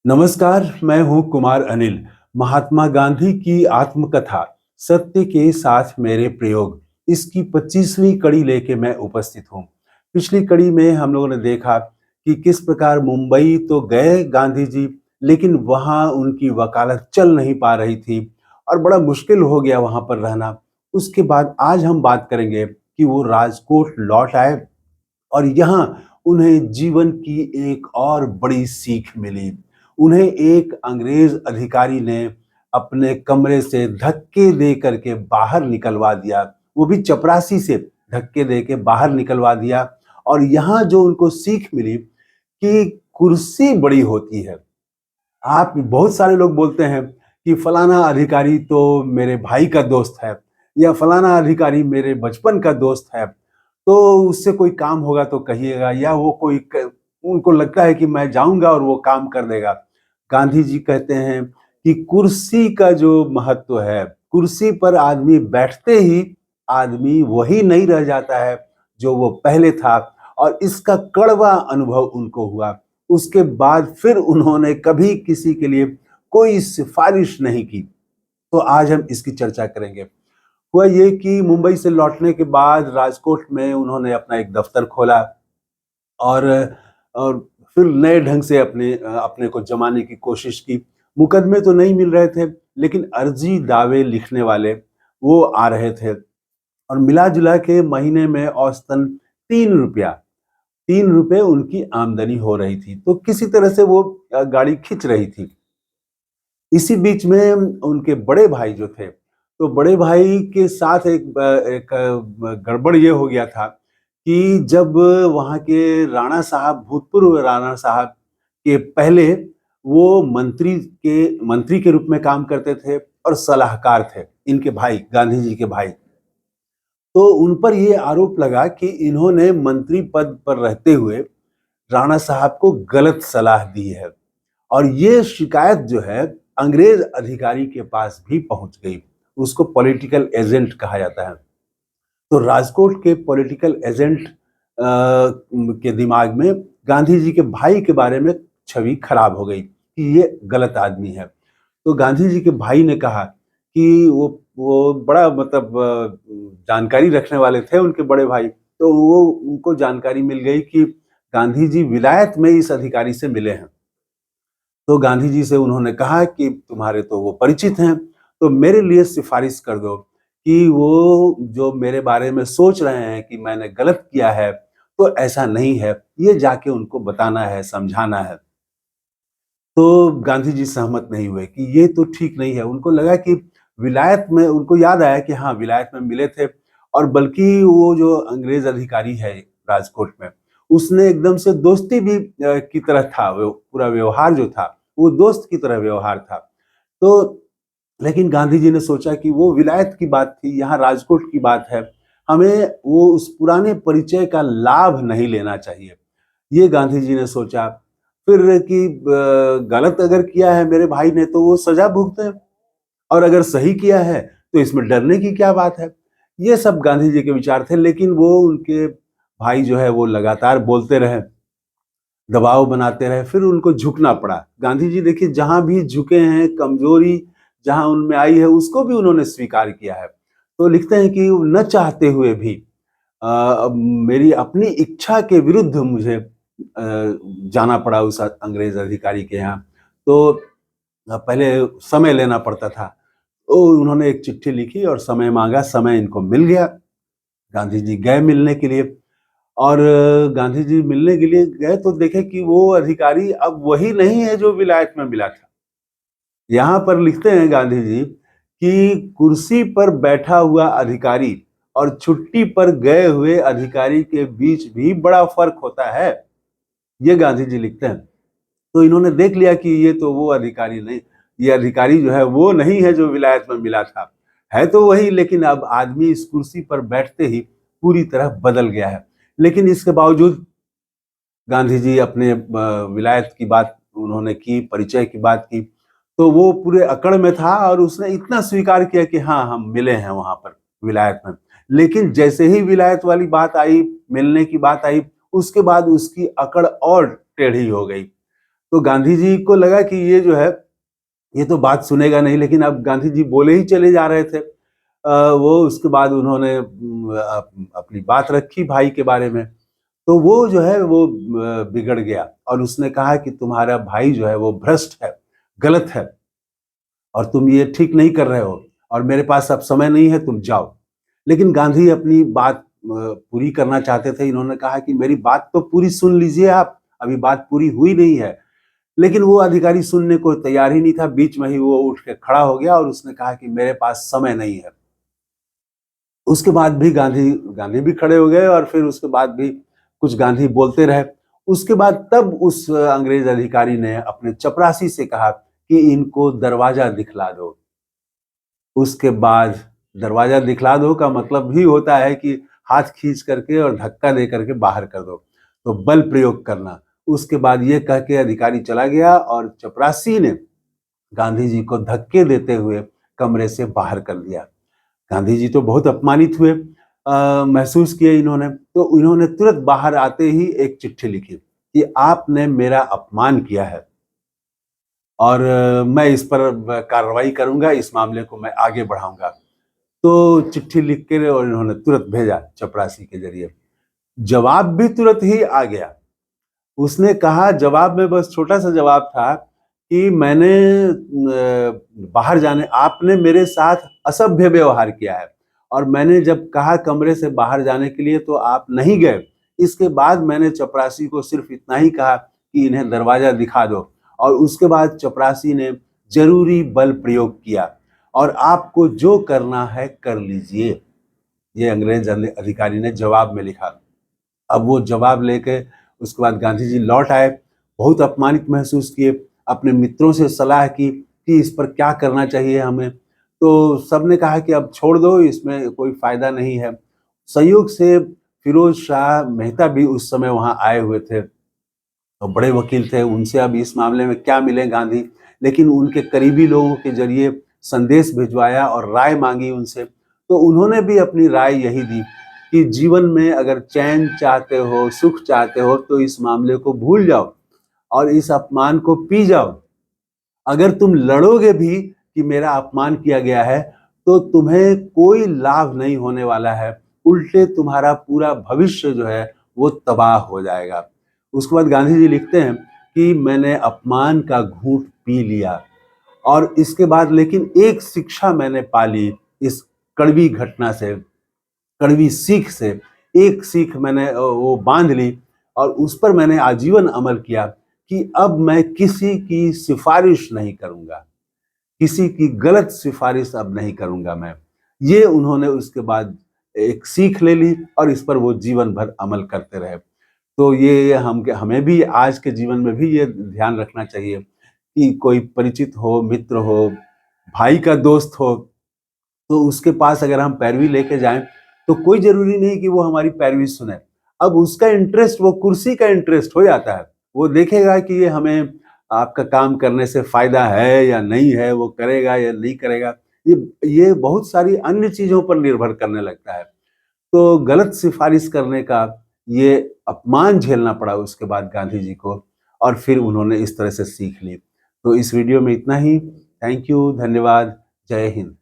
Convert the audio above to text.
नमस्कार, मैं हूं कुमार अनिल। महात्मा गांधी की आत्मकथा सत्य के साथ मेरे प्रयोग इसकी 25वीं कड़ी लेके मैं उपस्थित हूं। पिछली कड़ी में हम लोगों ने देखा कि किस प्रकार मुंबई तो गए गांधी जी, लेकिन वहां उनकी वकालत चल नहीं पा रही थी और बड़ा मुश्किल हो गया वहां पर रहना। उसके बाद आज हम बात करेंगे कि वो राजकोट लौट आए और यहाँ उन्हें जीवन की एक और बड़ी सीख मिली। उन्हें एक अंग्रेज अधिकारी ने अपने कमरे से धक्के दे करके बाहर निकलवा दिया, वो भी चपरासी से धक्के दे के बाहर निकलवा दिया। और यहाँ जो उनको सीख मिली कि कुर्सी बड़ी होती है। आप बहुत सारे लोग बोलते हैं कि फलाना अधिकारी तो मेरे भाई का दोस्त है या फलाना अधिकारी मेरे बचपन का दोस्त है, तो उससे कोई काम होगा तो कहिएगा, या उनको लगता है कि मैं जाऊंगा और वो काम कर देगा। गांधी जी कहते हैं कि कुर्सी का जो महत्व है, कुर्सी पर आदमी बैठते ही आदमी वही नहीं रह जाता है जो वो पहले था। और इसका कड़वा अनुभव उनको हुआ। उसके बाद फिर उन्होंने कभी किसी के लिए कोई सिफारिश नहीं की। तो आज हम इसकी चर्चा करेंगे। हुआ ये कि मुंबई से लौटने के बाद राजकोट में उन्होंने अपना एक दफ्तर खोला और और फिर नए ढंग से अपने को जमाने की कोशिश की। मुकदमे तो नहीं मिल रहे थे, लेकिन अर्जी दावे लिखने वाले वो आ रहे थे और मिला जुला के महीने में औसतन 3 रुपया 3 रुपए उनकी आमदनी हो रही थी। तो किसी तरह से वो गाड़ी खींच रही थी। इसी बीच में उनके बड़े भाई जो थे, तो बड़े भाई के साथ एक गड़बड़ ये हो गया था कि जब वहाँ के राणा साहब, भूतपूर्व राणा साहब के पहले वो मंत्री के रूप में काम करते थे और सलाहकार थे, इनके भाई, गांधी जी के भाई। तो उन पर ये आरोप लगा कि इन्होंने मंत्री पद पर रहते हुए राणा साहब को गलत सलाह दी है। और ये शिकायत जो है अंग्रेज अधिकारी के पास भी पहुंच गई। उसको पॉलिटिकल एजेंट कहा जाता है। तो राजकोट के पॉलिटिकल एजेंट के दिमाग में गांधी जी के भाई के बारे में छवि खराब हो गई कि ये गलत आदमी है। तो गांधी जी के भाई ने कहा कि वो बड़ा मतलब जानकारी रखने वाले थे उनके बड़े भाई। तो वो उनको जानकारी मिल गई कि गांधी जी विलायत में इस अधिकारी से मिले हैं। तो गांधी जी से उन्होंने कहा कि तुम्हारे तो वो परिचित हैं, तो मेरे लिए सिफारिश कर दो कि वो जो मेरे बारे में सोच रहे हैं कि मैंने गलत किया है, तो ऐसा नहीं है, ये जाके उनको बताना है, समझाना है। तो गांधी जी सहमत नहीं हुए कि ये तो ठीक नहीं है। उनको लगा कि विलायत में, उनको याद आया कि हाँ, विलायत में मिले थे और बल्कि वो जो अंग्रेज अधिकारी है राजकोट में, उसने एकदम से दोस्ती भी की तरह था। वो पूरा व्यवहार जो था, वो दोस्त की तरह व्यवहार था। तो लेकिन गांधी जी ने सोचा कि वो विलायत की बात थी, यहाँ राजकोट की बात है, हमें वो उस पुराने परिचय का लाभ नहीं लेना चाहिए। ये गांधी जी ने सोचा। फिर कि गलत अगर किया है मेरे भाई ने तो वो सजा भुगते, और अगर सही किया है तो इसमें डरने की क्या बात है। ये सब गांधी जी के विचार थे, लेकिन वो उनके भाई जो है वो लगातार बोलते रहे, दबाव बनाते रहे, फिर उनको झुकना पड़ा। गांधी जी देखिए जहां भी झुके हैं, कमजोरी जहां उनमें आई है उसको भी उन्होंने स्वीकार किया है। तो लिखते हैं कि न चाहते हुए भी मेरी अपनी इच्छा के विरुद्ध मुझे जाना पड़ा उस अंग्रेज अधिकारी के यहाँ। तो पहले समय लेना पड़ता था। तो उन्होंने एक चिट्ठी लिखी और समय मांगा, समय इनको मिल गया। गांधी जी गए मिलने के लिए और गांधी जी मिलने के लिए गए तो देखे कि वो अधिकारी अब वही नहीं है जो विलायत में मिला था। यहाँ पर लिखते हैं गांधी जी कि कुर्सी पर बैठा हुआ अधिकारी और छुट्टी पर गए हुए अधिकारी के बीच भी बड़ा फर्क होता है। ये गांधी जी लिखते हैं। तो इन्होंने देख लिया कि ये तो वो अधिकारी नहीं, ये अधिकारी जो है वो नहीं है जो विलायत में मिला था। है तो वही, लेकिन अब आदमी इस कुर्सी पर बैठते ही पूरी तरह बदल गया है। लेकिन इसके बावजूद गांधी जी अपने विलायत की बात उन्होंने की, परिचय की बात की। तो वो पूरे अकड़ में था और उसने इतना स्वीकार किया कि हाँ, हम मिले हैं वहां पर विलायत में। लेकिन जैसे ही विलायत वाली बात आई, मिलने की बात आई, उसके बाद उसकी अकड़ और टेढ़ी हो गई। तो गांधी जी को लगा कि ये जो है ये तो बात सुनेगा नहीं, लेकिन अब गांधी जी बोले ही चले जा रहे थे। वो उसके बाद उन्होंने अपनी बात रखी भाई के बारे में, तो वो जो है वो बिगड़ गया और उसने कहा कि तुम्हारा भाई जो है वो भ्रष्ट है, गलत है और तुम ये ठीक नहीं कर रहे हो और मेरे पास अब समय नहीं है, तुम जाओ। लेकिन गांधी अपनी बात पूरी करना चाहते थे। इन्होंने कहा कि मेरी बात तो पूरी सुन लीजिए आप, अभी बात पूरी हुई नहीं है। लेकिन वो अधिकारी सुनने को तैयार ही नहीं था। बीच में ही वो उठ के खड़ा हो गया और उसने कहा कि मेरे पास समय नहीं है। उसके बाद भी गांधी गांधी भी खड़े हो गए और फिर उसके बाद भी कुछ गांधी बोलते रहे। उसके बाद तब उस अंग्रेज अधिकारी ने अपने चपरासी से कहा कि इनको दरवाजा दिखला दो। उसके बाद दरवाजा दिखला दो का मतलब भी होता है कि हाथ खींच करके और धक्का दे करके बाहर कर दो, तो बल प्रयोग करना। उसके बाद ये कह के अधिकारी चला गया और चपरासी ने गांधी जी को धक्के देते हुए कमरे से बाहर कर दिया। गांधी जी तो बहुत अपमानित हुए, महसूस किए इन्होंने। तो इन्होंने तुरंत बाहर आते ही एक चिट्ठी लिखी कि आपने मेरा अपमान किया है और मैं इस पर कार्रवाई करूंगा, इस मामले को मैं आगे बढ़ाऊंगा। तो चिट्ठी लिख के और इन्होंने तुरंत भेजा चपरासी के जरिए। जवाब भी तुरंत ही आ गया। उसने कहा, जवाब में बस छोटा सा जवाब था कि मैंने बाहर जाने आपने मेरे साथ असभ्य व्यवहार किया है और मैंने जब कहा कमरे से बाहर जाने के लिए तो आप नहीं गए। इसके बाद मैंने चपरासी को सिर्फ इतना ही कहा कि इन्हें दरवाजा दिखा दो और उसके बाद चपरासी ने जरूरी बल प्रयोग किया और आपको जो करना है कर लीजिए, ये अंग्रेज अधिकारी ने जवाब में लिखा। अब वो जवाब लेके उसके बाद गांधी जी लौट आए, बहुत अपमानित महसूस किए, अपने मित्रों से सलाह की कि इस पर क्या करना चाहिए हमें। तो सबने कहा कि अब छोड़ दो, इसमें कोई फायदा नहीं है। संयोग से फिरोज शाह मेहता भी उस समय वहां आए हुए थे, तो बड़े वकील थे। उनसे अब इस मामले में क्या मिले गांधी, लेकिन उनके करीबी लोगों के जरिए संदेश भिजवाया और राय मांगी उनसे। तो उन्होंने भी अपनी राय यही दी कि जीवन में अगर चैन चाहते हो, सुख चाहते हो, तो इस मामले को भूल जाओ और इस अपमान को पी जाओ। अगर तुम लड़ोगे भी कि मेरा अपमान किया गया है, तो तुम्हें कोई लाभ नहीं होने वाला है, उल्टे तुम्हारा पूरा भविष्य जो है वो तबाह हो जाएगा। उसके बाद गांधी जी लिखते हैं कि मैंने अपमान का घूंट पी लिया और इसके बाद लेकिन एक शिक्षा मैंने पाली इस कड़वी घटना से, कड़वी सीख से। एक सीख मैंने वो बांध ली और उस पर मैंने आजीवन अमल किया कि अब मैं किसी की सिफारिश नहीं करूंगा, किसी की गलत सिफारिश अब नहीं करूंगा मैं। ये उन्होंने उसके बाद एक सीख ले ली और इस पर वो जीवन भर अमल करते रहे। तो ये हमें भी आज के जीवन में भी ये ध्यान रखना चाहिए कि कोई परिचित हो, मित्र हो, भाई का दोस्त हो, तो उसके पास अगर हम पैरवी लेके जाएं तो कोई जरूरी नहीं कि वो हमारी पैरवी सुने। अब उसका इंटरेस्ट, वो कुर्सी का इंटरेस्ट हो जाता है। वो देखेगा कि ये हमें आपका काम करने से फायदा है या नहीं है, वो करेगा या नहीं करेगा। ये बहुत सारी अन्य चीजों पर निर्भर करने लगता है। तो गलत सिफारिश करने का ये अपमान झेलना पड़ा उसके बाद गांधी जी को और फिर उन्होंने इस तरह से सीख ली। तो इस वीडियो में इतना ही। थैंक यू, धन्यवाद, जय हिंद।